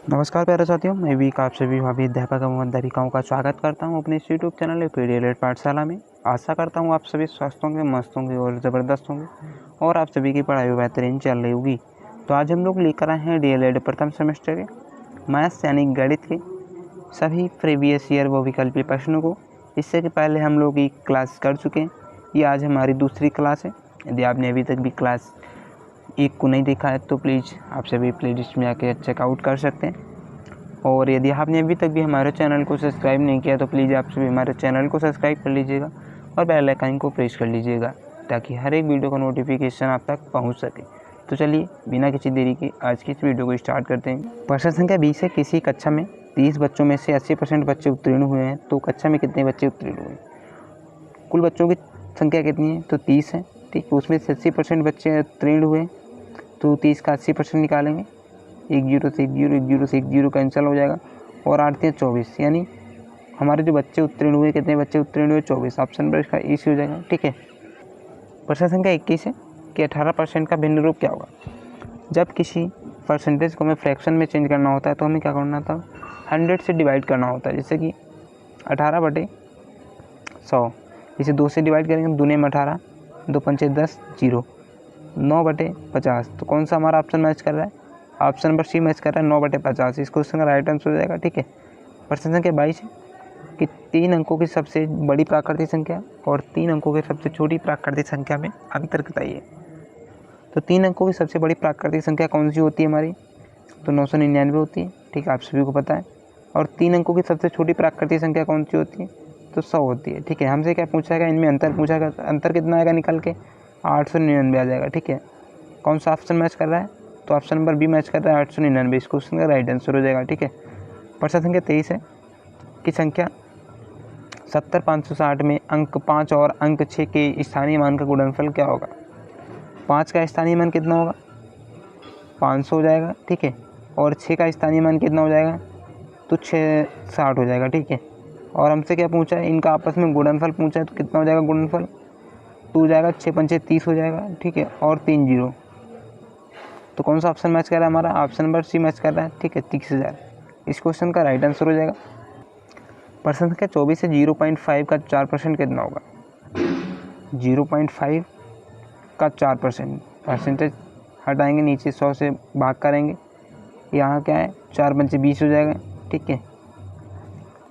नमस्कार प्यारे साथियों, मैं भी आप सभी भावी अध्यापक एवं अध्यापिकाओं का स्वागत करता हूं अपने इस यूट्यूब चैनल पीडीएलएड पाठशाला में। आशा करता हूं आप सभी स्वस्थ होंगे, मस्त होंगे और ज़बरदस्त होंगे और आप सभी की पढ़ाई बेहतरीन चल रही होगी। तो आज हम लोग लेकर आए हैं डीएलएड प्रथम सेमेस्टर के मैथ्स यानी गणित के सभी प्रीवियस ईयर व विकल्पीय प्रश्नों को। इससे कि पहले हम लोग ये क्लास कर चुके हैं। ये आज हमारी दूसरी क्लास है। यदि आपने अभी तक भी क्लास एक को नहीं देखा है तो प्लीज़ आप सभी प्ले लिस्ट में आके चेकआउट कर सकते हैं। और यदि आपने अभी तक भी हमारे चैनल को सब्सक्राइब नहीं किया तो प्लीज़ आप सभी हमारे चैनल को सब्सक्राइब कर लीजिएगा और बेल आइकन को प्रेस कर लीजिएगा ताकि हर एक वीडियो का नोटिफिकेशन आप तक पहुंच सके। तो चलिए बिना किसी देरी के आज की इस वीडियो को स्टार्ट करते हैं। प्रश्न संख्या 20 है। किसी कक्षा में 30 बच्चों में से 80% बच्चे उत्तीर्ण हुए हैं तो कक्षा में कितने बच्चे उत्तीर्ण हुए? कुल बच्चों की संख्या कितनी है? तो 30 है। ठीक, उसमें से 80% बच्चे उत्तीर्ण हुए तो 30 का 80% निकालेंगे। 1 0 से 1 0, 1 0 से 1 0 कैंसिल हो जाएगा और 8 3 24, यानी हमारे जो बच्चे उत्तीर्ण हुए, कितने बच्चे उत्तीर्ण हुए? 24। ऑप्शन नंबर इसका ई हो जाएगा। ठीक है। प्रश्न संख्या 21 है कि 18% का भिन्न रूप क्या होगा? जब किसी परसेंटेज को हमें फ्रैक्शन में चेंज करना होता है तो हमें क्या करना था? 100 से डिवाइड करना होता है। जैसे कि 18/100, इसे 2 से डिवाइड करेंगे, दूने में 18, 2 पंचे 10, 0, 9/50। तो कौन सा हमारा ऑप्शन मैच कर रहा है? ऑप्शन नंबर सी मैच कर रहा है, 9/50। इस क्वेश्चन का राइट आंसर हो जाएगा। ठीक है। प्रश्न संख्या 22 है कि 3 अंकों की सबसे बड़ी प्राकृतिक संख्या और 3 अंकों की सबसे छोटी प्राकृतिक संख्या में अंतर बताइए। तो 3 अंकों की सबसे बड़ी प्राकृतिक संख्या कौन सी होती है हमारी? तो 999 होती है। ठीक है, आप सभी को पता है। और 3 अंकों की सबसे छोटी प्राकृतिक संख्या कौन सी होती है? तो 100 होती है। ठीक है। हमसे क्या पूछा गया? इनमें अंतर पूछा गया। अंतर कितना आएगा निकल के? 899 आ जाएगा। ठीक है। कौन सा ऑप्शन मैच कर रहा है? तो ऑप्शन नंबर बी मैच कर रहा है, 899। इस क्वेश्चन का राइट आंसर हो जाएगा। ठीक है। प्रश्न संख्या 23 है कि संख्या 70 560 में अंक 5 और अंक 6 के स्थानीय मान का गुणनफल क्या होगा? 5 का स्थानीय मान कितना होगा? 500 हो जाएगा। ठीक है। और 6 का स्थानीय मान कितना हो जाएगा? तो 660 हो जाएगा। ठीक है। और हमसे क्या पूछा है? इनका आपस में गुणनफल पूछा है, तो कितना हो जाएगा गुणनफल? 2 हो जाएगा, 6 पंचे 30 हो जाएगा। ठीक है। और 3 0। तो कौन सा ऑप्शन मैच कर रहा है हमारा? ऑप्शन नंबर सी मैच कर रहा है। ठीक है, 30,000 इस क्वेश्चन का राइट आंसर हो जाएगा। प्रश्न संख्या 24 से 0.5 का 4% कितना होगा? 0.5 का 4%, परसेंटेज हटाएंगे, नीचे 100 से भाग करेंगे, यहाँ क्या है? 4 पंचे 20 हो जाएगा। ठीक है,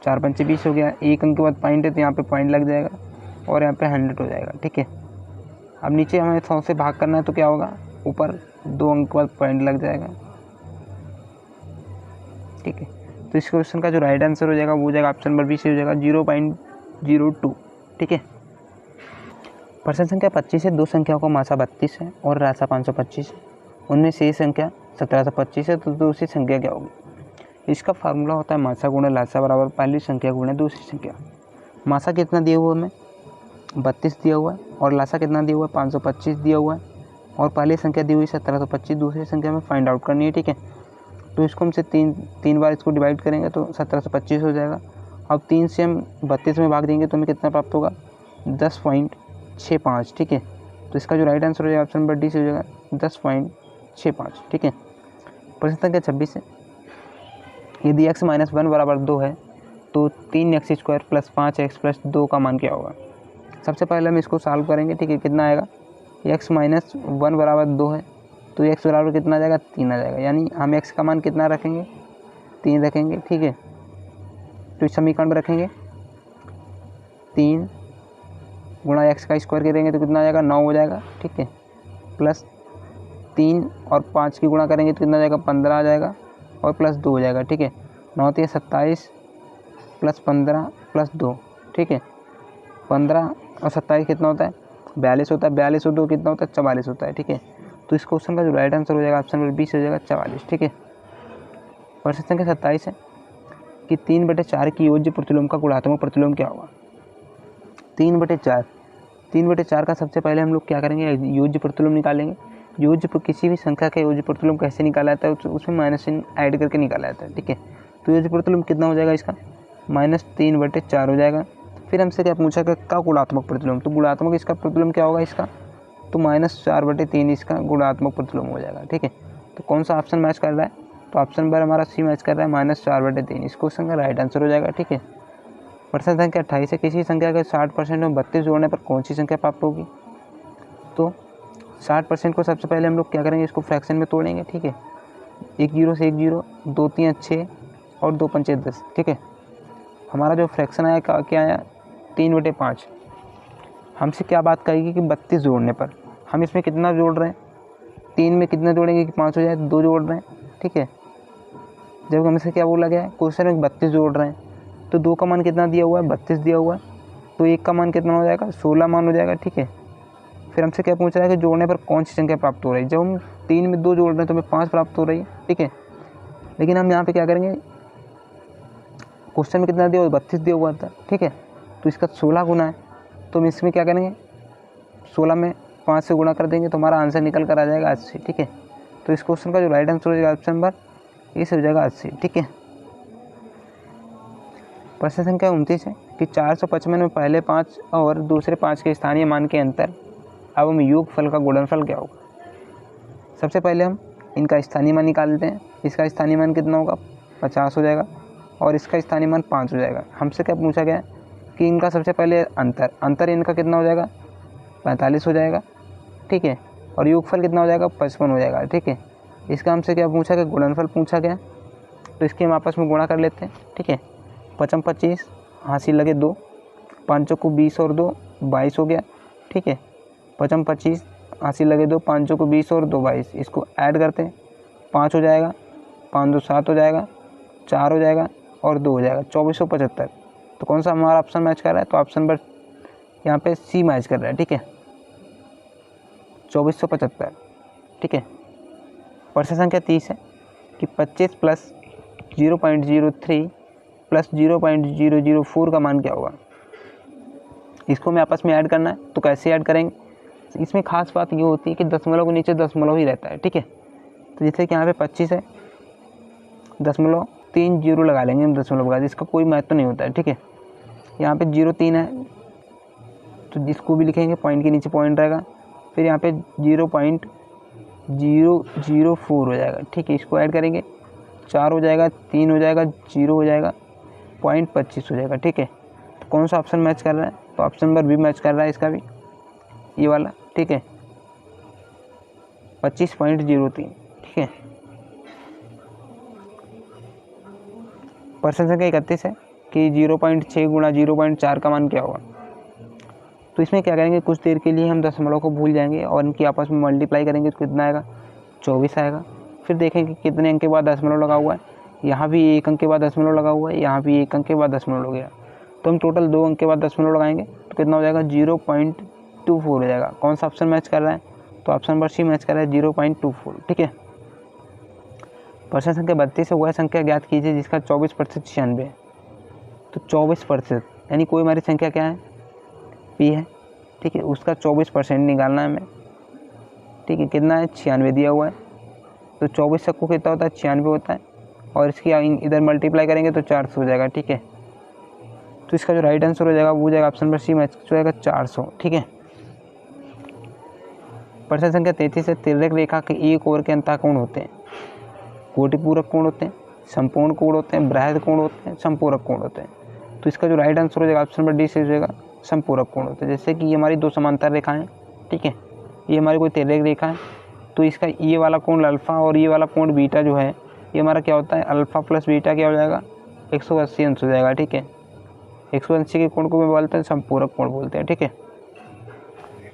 4 पंचे 20 हो गया। एक अंक के बाद पॉइंट है तो यहाँ पे पॉइंट लग जाएगा और यहाँ पे 100 हो जाएगा। ठीक है। अब नीचे हमें 100 से भाग करना है तो क्या होगा? ऊपर 2 अंक के बाद पॉइंट लग जाएगा। ठीक है। तो इस क्वेश्चन का जो राइट आंसर हो जाएगा वो हो जाएगा ऑप्शन नंबर बी से हो जाएगा 0.02। ठीक है। प्रश्न संख्या 25 है। 2 संख्याओं का मासा 32 है और राशा 525 है। उनमें से संख्या 1725 है तो दूसरी संख्या क्या होगी? इसका फार्मूला होता है मासा गुणे लासा बराबर पहली संख्या गुणे दूसरी संख्या। मासा कितना दिया हुआ है हमें? 32 दिया हुआ है। और लासा कितना दिया हुआ है? 525 दिया हुआ है। और पहली संख्या दी हुई 1725, दूसरी संख्या में फाइंड आउट करनी है। ठीक है। तो इसको हमसे तीन बार इसको डिवाइड करेंगे तो 1725 हो जाएगा। अब 3 से हम 32 में भाग देंगे तो हमें कितना प्राप्त होगा? 10.65। ठीक है। तो इसका जो राइट आंसर हो जाएगा ऑप्शन नंबर डी से हो जाएगा 10.65। ठीक है। प्रश्न संख्या 26 है। यदि x - 1 बराबर 2 है तो 3x² + 5x + 2 का मान क्या होगा? सबसे पहले हम इसको सॉल्व करेंगे। ठीक है। कितना आएगा? x - 1 बराबर 2 है तो x बराबर कितना आ जाएगा? 3 आ जाएगा। यानी हम x का मान कितना रखेंगे? 3 रखेंगे। ठीक है। तो इस समीकरण में रखेंगे 3 गुणा x का स्क्वायर करेंगे तो कितना आ जाएगा? 9 हो जाएगा। ठीक है। प्लस 3 और 5 की गुणा करेंगे तो कितना आ जाएगा? 15 आ जाएगा और प्लस 2 हो जाएगा। ठीक है। 9 3 27 प्लस 15 प्लस 2। ठीक है। 15 और 27 कितना होता है? 42 होता है। 42 और 2 कितना होता है? 44 होता है। ठीक है। तो इस क्वेश्चन का जो राइट आंसर हो जाएगा ऑप्शन नंबर बी से हो जाएगा 44। ठीक है। प्रश्न संख्या 27 है कि 3/4 की योज्य प्रतिलोम का गुणात्मक प्रतिलोम क्या होगा? 3/4 का सबसे पहले हम लोग क्या करेंगे? योज्य प्रतिलोम निकालेंगे। किसी भी संख्या का योज्य प्रतिलोम कैसे निकाला जाता है? उसमें माइनस चिन्ह ऐड करके निकाला जाता है। ठीक है। तो योज्य प्रतिलोम कितना हो जाएगा इसका? -3/4 हो जाएगा। फिर हमसे क्या पूछा का गुणात्मक प्रतिलोम? तो गुणात्मक इसका प्रतिलोम क्या होगा इसका? तो -4/3 इसका गुणात्मक प्रतिलोम हो जाएगा। ठीक है। तो कौन सा ऑप्शन मैच कर रहा है? तो ऑप्शन नंबर हमारा सी मैच कर रहा है -4/3। इस क्वेश्चन का राइट आंसर हो जाएगा। ठीक है, प्रश्न संख्या 28 है, किसी संख्या के 60% में 32 जोड़ने पर कौन सी संख्या प्राप्त होगी। तो 60% को सबसे पहले हम लोग क्या करेंगे, इसको फ्रैक्शन में तोड़ेंगे। ठीक है, 1 0 से 1 0, 2 3 6 और 2 5 10। ठीक है, हमारा जो फ्रैक्शन आया क्या आया, 3/5। हमसे क्या बात करेगी कि 32 जोड़ने पर हम इसमें कितना जोड़ रहे हैं, 3 में कितना जोड़ेंगे कि 5 हो जाए, 2 जोड़ रहे हैं। ठीक है, जब हमसे क्या बोला गया है, क्वेश्चन में 32 जोड़ रहे हैं, तो 2 का मान कितना दिया हुआ है, 32 दिया हुआ है, तो 1 का मान कितना हो जाएगा, 16 मान हो जाएगा। ठीक है, फिर हमसे क्या पूछ रहा है कि जोड़ने पर कौन सी संख्या प्राप्त हो रही है। जब हम 3 में 2 जोड़ रहे हैं तो हमें 5 प्राप्त हो रही है। ठीक है, लेकिन हम यहाँ पे क्या करेंगे, क्वेश्चन में कितना दिया हुआ, 32 दिया हुआ था। ठीक है, तो इसका 16 गुना है, तो हम इसमें क्या करेंगे, 16 में 5 से गुणा कर देंगे तो हमारा आंसर निकल कर आ जाएगा 80। ठीक है, तो इस क्वेश्चन का जो राइट आंसर हो जाएगा ऑप्शन नंबर इस हो जाएगा 80। ठीक है, प्रश्न संख्या 29 है कि 455 में पहले 5 और दूसरे 5 के स्थानीय मान के अंतर एवं योगफल का गुणनफल क्या होगा। सबसे पहले हम इनका स्थानीय मान निकाल लेते हैं। इसका स्थानीय मान कितना होगा, 50 हो जाएगा और इसका स्थानीय मान 5 हो जाएगा। हमसे क्या पूछा गया कि इनका सबसे पहले अंतर इनका कितना हो जाएगा, 45 हो जाएगा। ठीक है, और योगफल कितना हो जाएगा, 55 हो जाएगा। ठीक है, इसका हमसे क्या पूछा गया, गुणनफल पूछा गया, तो इसके हम आपस में गुणा कर लेते हैं। ठीक है, 55 25 हासिल लगे 2, 5 को 20 और 2 22 हो गया। ठीक है, 55 25 हासिल लगे 2, 5 को 20 और 2 22, इसको ऐड करते हैं, 5 हो जाएगा, 5 2 7 हो जाएगा, 4 हो जाएगा और 2 हो जाएगा, 2475। तो कौन सा हमारा ऑप्शन मैच कर रहा है, तो ऑप्शन नंबर यहाँ पे सी मैच कर रहा है। ठीक है, 2475। ठीक है, प्रश्न संख्या 30 है कि 25 प्लस 0.03 प्लस 0.004 का मान क्या होगा। इसको हमें आपस में ऐड करना है, तो कैसे ऐड करेंगे, इसमें खास बात ये होती है कि दशमलव के नीचे दशमलव ही रहता है। ठीक है, तो जैसे कि यहाँ पे 25 है, 0.30 लगा लेंगे हम दशमलव का, जिसका कोई महत्व नहीं होता है। ठीक है, यहाँ पे 0.3 है तो जिसको भी लिखेंगे पॉइंट के नीचे पॉइंट रहेगा, फिर यहाँ पे 0.004 हो जाएगा। ठीक है, इसको ऐड करेंगे, 4 हो जाएगा, 3 हो जाएगा, 0 हो जाएगा, 0.25 हो जाएगा। ठीक है, तो कौन सा ऑप्शन मैच कर रहा है, तो ऑप्शन नंबर बी मैच कर रहा है इसका भी, ये वाला। ठीक है, 25.03। ठीक है, प्रश्न संख्या 31 है कि 0.6 गुणा 0.4 का मान क्या होगा। तो इसमें क्या करेंगे, कुछ देर के लिए हम दशमलव को भूल जाएंगे और इनकी आपस में मल्टीप्लाई करेंगे तो कितना आएगा, 24 आएगा। फिर देखेंगे कितने अंक के बाद दशमलव लगा हुआ है, यहाँ भी 1 अंक के बाद दशमलव लगा हुआ है, यहाँ भी 1 अंक के बाद दशमलव हो गया, तो हम टोटल 2 अंक के बाद दशमलव लगाएंगे तो कितना हो जाएगा, 0.24 हो जाएगा। कौन सा ऑप्शन मैच कर रहा है, तो ऑप्शन नंबर सी मैच कर रहा है, 0.24। ठीक है, प्रश्न संख्या 32 है, वह संख्या ज्ञात कीजिए जिसका 24% 96 है। तो 24% यानी कोई हमारी संख्या क्या है, पी है। ठीक है, उसका 24% निकालना है हमें। ठीक है, कितना है, 96 दिया हुआ है, तो 24 सबको कितना होता है, 96 होता है, और इसकी इधर मल्टीप्लाई करेंगे तो 400 हो जाएगा। ठीक है, तो इसका जो राइट आंसर हो जाएगा वो हो जाएगा ऑप्शन नंबर सी मैच हो जाएगा, 400। ठीक है, प्रश्न संख्या 33 है, तिर्यक रेखा के एक ओर के अंतःकोण होते हैं, कोटिपूरक कोण होते हैं, संपूर्ण कोण होते हैं, बृहद कोण होते हैं, संपूरक कोण होते हैं। तो इसका जो राइट आंसर हो जाएगा ऑप्शन नंबर डी से हो जाएगा, संपूरक कोण होते हैं। जैसे कि ये हमारी 2 समांतर रेखाएं, ठीक है, ये हमारी कोई तिर्यक रेखा है, तो इसका ये वाला कोण अल्फ़ा और ये वाला कोण बीटा जो है, ये हमारा क्या होता है, अल्फ़ा प्लस बीटा क्या हो जाएगा, 180 अंश हो जाएगा। ठीक है, 180 के कोण को मैं बोलते हैं संपूरक कोण बोलते हैं। ठीक है,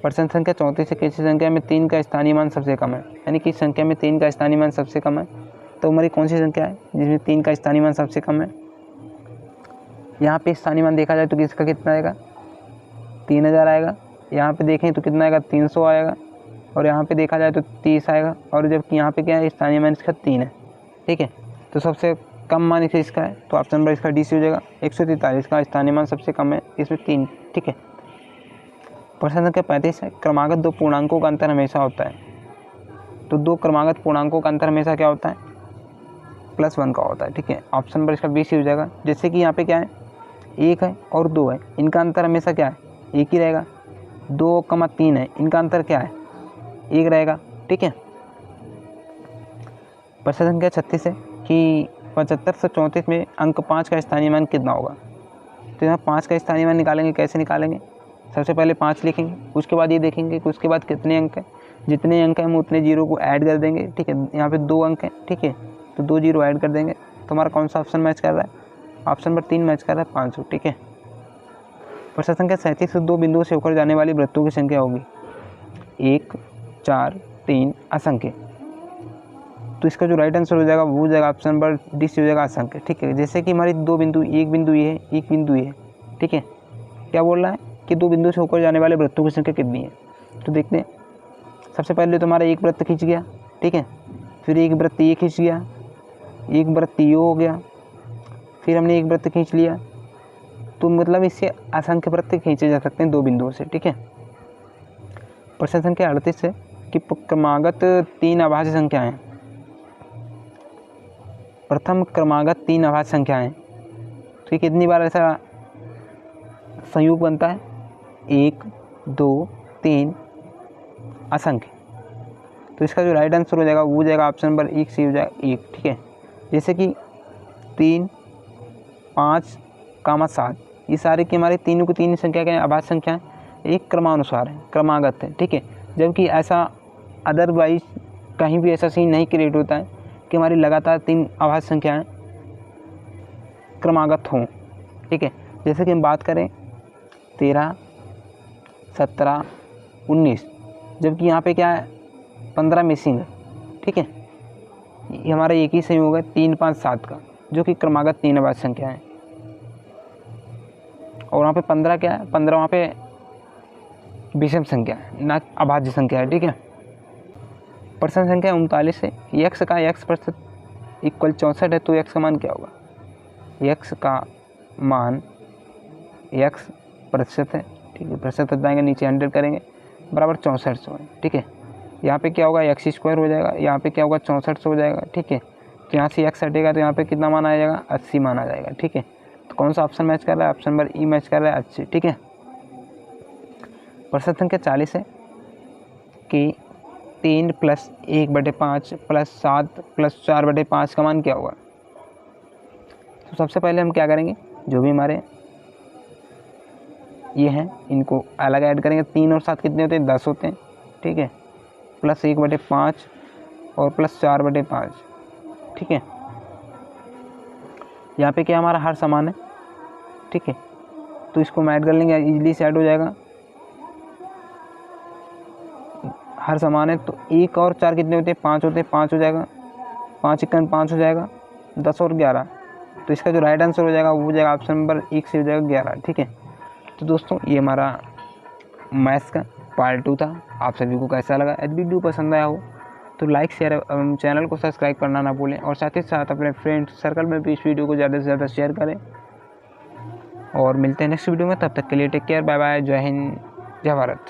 प्रश्न संख्या 34 है, किसी संख्या में 3 का स्थानीय मान सबसे कम है, यानी कि संख्या में 3 का स्थानीय मान सबसे कम है, तो हमारी कौन सी संख्या है जिसमें 3 का स्थानीय मान सबसे कम है। यहाँ पे स्थानीय मान देखा जाए तो किसका कितना आएगा, 3000 आएगा, यहाँ पे देखें तो कितना आएगा, 300 आएगा, और यहाँ पे देखा जाए तो 30 आएगा, और जबकि यहाँ पे क्या है, स्थानीय मान इसका 3 है। ठीक है, तो सबसे कम मान इसे इसका है, तो ऑप्शन नंबर इसका डी सी हो जाएगा, 143 का स्थानीय मान सबसे कम है, इसमें 3। ठीक है, प्रश्न संख्या 35 है, क्रमागत 2 पूर्णांकों का अंतर हमेशा होता है। तो 2 क्रमागत पूर्णांकों का अंतर हमेशा क्या होता है, +1 का होता है। ठीक है, ऑप्शन नंबर इसका बी सी हो जाएगा। जैसे कि यहाँ पे क्या है, 1 है और 2 है, इनका अंतर हमेशा क्या है, 1 ही रहेगा। 2,3 है, इनका अंतर क्या है, 1 रहेगा। ठीक है, प्रश्न संख्या 36 है, कि 75 से 34 में अंक 5 का स्थानीय मान कितना होगा। तो यहाँ 5 का स्थानीय मान निकालेंगे, कैसे निकालेंगे, सबसे पहले 5 लिखेंगे, उसके बाद ये देखेंगे कि उसके बाद कितने अंक हैं, जितने अंक हैं हम उतने जीरो को ऐड कर देंगे, ठीक है। यहाँ पे 2 अंक हैं, ठीक है, तो 2 जीरो ऐड कर देंगे। तो हमारा कौन सा ऑप्शन मैच कर रहा है, ऑप्शन नंबर 3 मैच कर रहा है, 500, ठीक है। प्रश्न संख्या 37 से 2 बिंदुओं से होकर जाने वाली वृत्तों की संख्या होगी 1, 4, 3 असंख्य। तो इसका जो राइट आंसर हो जाएगा वो हो जाएगा ऑप्शन नंबर डी से हो जाएगा असंख्य, ठीक है। जैसे कि हमारी 2 बिंदु, एक बिंदु ये है, एक बिंदु ये है, ठीक है। क्या बोल रहा है कि 2 बिंदु से होकर जाने वाले वृत्तों की संख्या कितनी है। तो देखते हैं, सबसे पहले तो हमारा एक वृत्त खींच गया, ठीक है, फिर एक वृत्त ये खींच गया, एक वृत्त ये हो गया, फिर हमने एक वृत्त खींच लिया। तो मतलब इससे असंख्य वृत्त खींचे जा सकते हैं 2 बिंदुओं से, ठीक है। प्रश्न संख्या 38 है कि क्रमागत 3 अभाज्य संख्याएं, प्रथम क्रमागत 3 अभाज्य संख्याएं, तो ये कितनी बार ऐसा संयोग बनता है, 1, 2, 3 असंख्य। तो इसका जो राइट आंसर हो जाएगा वो हो जाएगा ऑप्शन नंबर 1 से हो जाएगा 1, ठीक है। जैसे कि 3, 5, 7, ये सारे की हमारी तीनों की तीन संख्या क्या है, अभाज्य संख्या है, एक क्रमानुसार है, क्रमागत है, ठीक है। जबकि ऐसा अदरवाइज कहीं भी ऐसा सीन नहीं क्रिएट होता है कि हमारी लगातार 3 अभाज्य संख्याएं क्रमागत हों, ठीक है। जैसे कि हम बात करें 13, 17, 19, जबकि यहाँ पे क्या है 15 मिसिंग है, ठीक है। ये हमारा एक ही संयोग है 3, 5, 7 का, जो कि क्रमागत 3 अभाज्य संख्या है। और वहाँ पे 15 क्या है, 15 वहाँ पे विषम संख्या है, ना अभाज्य संख्या है, ठीक है। प्रश्न संख्या 39 है, x का x% इक्वल 64 है, तो x का मान क्या होगा। x का मान x% है, ठीक है, प्रतिशत हटाएंगे, नीचे 100 करेंगे, बराबर 6400 है, ठीक है। यहाँ पे क्या होगा x² हो जाएगा, यहाँ पे क्या होगा 6400 हो जाएगा, ठीक है। तो यहाँ से x हटेगा तो यहाँ पे कितना मान आ जाएगा, 80 मान आ जाएगा, ठीक है। तो कौन सा ऑप्शन मैच कर रहा है, ऑप्शन नंबर ई मैच कर रहा है, 80, ठीक है। प्रश्न संख्या 40 है कि 3 + 1/5 + 7 + 4/5 का मान क्या होगा। तो सबसे पहले हम क्या करेंगे, जो भी हमारे ये हैं इनको अलग ऐड करेंगे। 3 और 7 कितने होते हैं, 10 होते हैं, ठीक है, + 1/5 और + 4/5, ठीक है। यहाँ पे क्या हमारा हर समान है, ठीक है, तो इसको हम ऐड कर लेंगे, इजीली से ऐड हो जाएगा, हर समान है। तो 1 और 4 कितने होते हैं, 5 होते हैं, 5 हो जाएगा, 5 × 5 हो जाएगा, 10 और 11। तो इसका जो राइट आंसर हो जाएगा वो हो जाएगा ऑप्शन नंबर 1 से हो जाएगा 11, ठीक है। तो दोस्तों ये हमारा मैथ्स का पार्ट 2 था। आप सभी को कैसा लगा, यदि वीडियो पसंद आया हो तो लाइक शेयर चैनल को सब्सक्राइब करना ना भूलें, और साथ ही साथ अपने फ्रेंड्स सर्कल में भी इस वीडियो को ज़्यादा से ज़्यादा शेयर करें। और मिलते हैं नेक्स्ट वीडियो में, तब तक के लिए टेक केयर, बाय बाय, जय हिंद, जय भारत।